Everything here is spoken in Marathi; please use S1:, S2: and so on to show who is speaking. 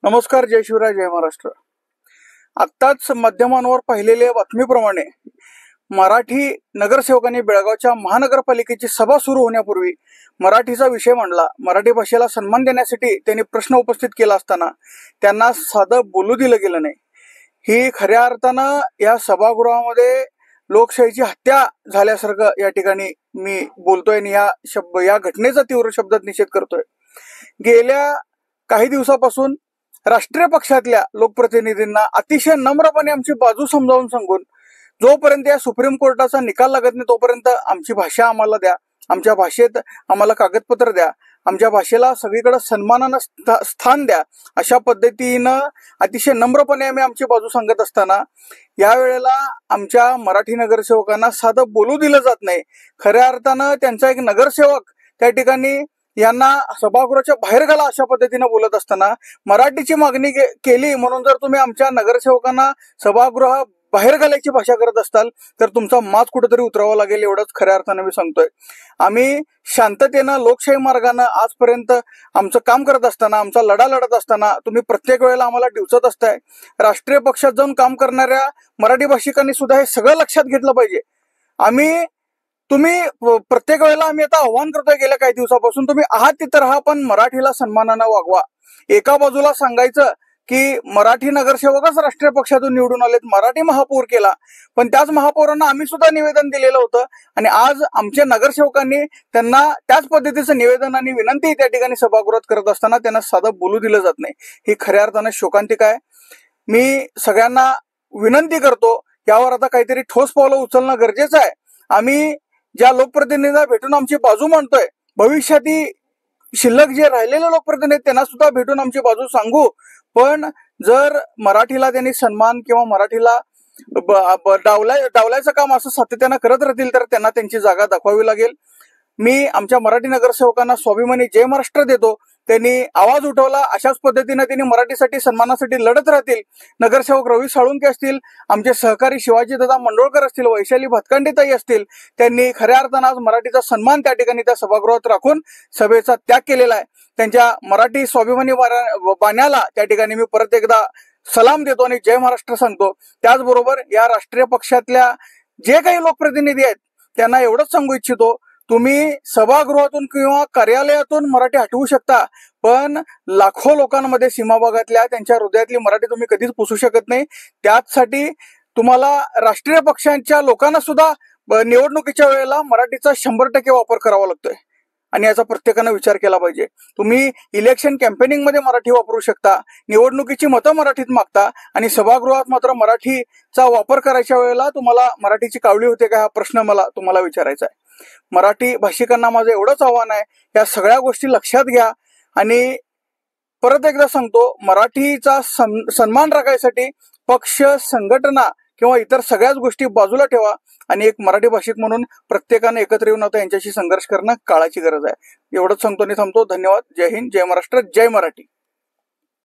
S1: नमस्कार, जय शिवराय, जय महाराष्ट्र. आत्ताच माध्यमांवर पाहिलेल्या बातमीप्रमाणे मराठी नगरसेवकांनी बेळगावच्या महानगरपालिकेची सभा सुरू होण्यापूर्वी मराठीचा विषय मांडला. मराठी भाषेला सन्मान देण्यासाठी त्यांनी प्रश्न उपस्थित केला असताना त्यांना साधं बोलू दिलं गेलं नाही. ही खऱ्या अर्थानं या सभागृहामध्ये लोकशाहीची हत्या झाल्यासारखं या ठिकाणी मी बोलतोय आणि या घटनेचा तीव्र शब्दात निषेध करतोय. गेल्या काही दिवसापासून राष्ट्रीय पक्षातल्या लोकप्रतिनिधींना अतिशय नम्रपणे आमची बाजू समजावून सांगून जोपर्यंत या सुप्रीम कोर्टाचा निकाल लागत नाही तोपर्यंत आमची भाषा आम्हाला द्या, आमच्या भाषेत आम्हाला कागदपत्र द्या, आमच्या भाषेला सगळीकडे सन्मानानं स्थान द्या, अशा पद्धतीनं अतिशय नम्रपणे आम्ही आमची बाजू सांगत असताना यावेळेला आमच्या मराठी नगरसेवकांना साधं बोलू दिलं जात नाही. खऱ्या अर्थानं त्यांचा एक नगरसेवक त्या ठिकाणी यांना सभागृहाच्या बाहेर घाला अशा पद्धतीने बोलत असताना मराठीची मागणी केली म्हणून जर तुम्ही आमच्या नगरसेवकांना सभागृहा बाहेर घालायची भाषा करत असताल तर तुमचा माज कुठेतरी उतरावा लागेल, एवढंच खऱ्या अर्थानं मी सांगतोय. आम्ही शांततेनं लोकशाही मार्गानं आजपर्यंत आमचं काम करत असताना, आमचा लढा लढत असताना तुम्ही प्रत्येक वेळेला आम्हाला डिवचत असताय. राष्ट्रीय पक्षात जाऊन काम करणाऱ्या मराठी भाषिकांनी सुद्धा हे सगळं लक्षात घेतलं पाहिजे. तुम्ही प्रत्येक वेळेला आम्ही आता आव्हान करतोय गेल्या काही दिवसापासून, तुम्ही आहात तिथं राहा पण मराठीला सन्मानानं वागवा. एका बाजूला सांगायचं की मराठी नगरसेवकच राष्ट्रीय पक्षातून निवडून आलेत, मराठी महापौर केला, पण त्याच महापौरांना आम्ही सुद्धा निवेदन दिलेलं होतं आणि आज आमच्या नगरसेवकांनी त्यांना त्याच पद्धतीचं निवेदन आणि विनंती त्या ठिकाणी सभागृहात करत असताना त्यांना साधं बोलू दिलं जात नाही. ही खऱ्या अर्थानं शोकांतिक आहे. मी सगळ्यांना विनंती करतो यावर आता काहीतरी ठोस पावलं उचलणं गरजेचं आहे. आम्ही ज्या लोकप्रतिनिधींना भेटून आमची बाजू मांडतोय, भविष्यातही शिल्लक जे राहिलेले लोकप्रतिनिधी त्यांना सुद्धा भेटून आमची बाजू सांगू. पण जर मराठीला त्यांनी सन्मान किंवा मराठीला डावलायचं काम असं सातत्यानं करत राहतील तर त्यांना त्यांची जागा दाखवावी लागेल. मी आमच्या मराठी नगरसेवकांना स्वाभिमानी जय महाराष्ट्र देतो. त्यांनी आवाज उठवला, अशाच पद्धतीने त्यांनी मराठीसाठी सन्मानासाठी लढत राहतील. नगरसेवक रवी साळुंके असतील, आमचे सहकारी शिवाजीदादा मंडोळकर असतील, वैशाली भातखंडेताई असतील, त्यांनी खऱ्या अर्थानं आज मराठीचा सन्मान त्या ठिकाणी त्या सभागृहात राखून सभेचा त्याग केलेला आहे. त्यांच्या मराठी स्वाभिमानी बाण्याला त्या ठिकाणी मी परत एकदा सलाम देतो आणि जय महाराष्ट्र सांगतो. त्याचबरोबर या राष्ट्रीय पक्षातल्या जे काही लोकप्रतिनिधी आहेत त्यांना एवढंच सांगू इच्छितो, तुम्ही सभागृहातून किंवा कार्यालयातून मराठी हटवू शकता, पण लाखो लोकांमध्ये सीमा भागातल्या त्यांच्या हृदयातली मराठी तुम्ही कधीच पुसू शकत नाही. त्यासाठी तुम्हाला राष्ट्रीय पक्षांच्या लोकांना सुद्धा निवडणुकीच्या वेळेला मराठीचा 100% वापर करावा लागतोय आणि याचा प्रत्येकानं विचार केला पाहिजे. तुम्ही इलेक्शन कॅम्पेनिंग मध्ये मराठी वापरू शकता, निवडणुकीची मतं मराठीत मागता आणि सभागृहात मात्र मराठीचा वापर करायच्या वेळेला तुम्हाला मराठीची कावळी होते का, हा प्रश्न मला तुम्हाला विचारायचा आहे. मराठी भाषिकांना माझं एवढंच आव्हान आहे, या सगळ्या गोष्टी लक्षात घ्या आणि परत एकदा सांगतो, मराठीचा सन्मान राखायसाठी पक्ष, संघटना किंवा इतर सगळ्याच गोष्टी बाजूला ठेवा आणि एक मराठी भाषिक म्हणून प्रत्येकाने एकत्र येऊन आता यांच्याशी संघर्ष करणं काळाची गरज आहे. एवढंच सांगतो आणि थांबतो. धन्यवाद. जय हिंद, जय महाराष्ट्र, जय मराठी.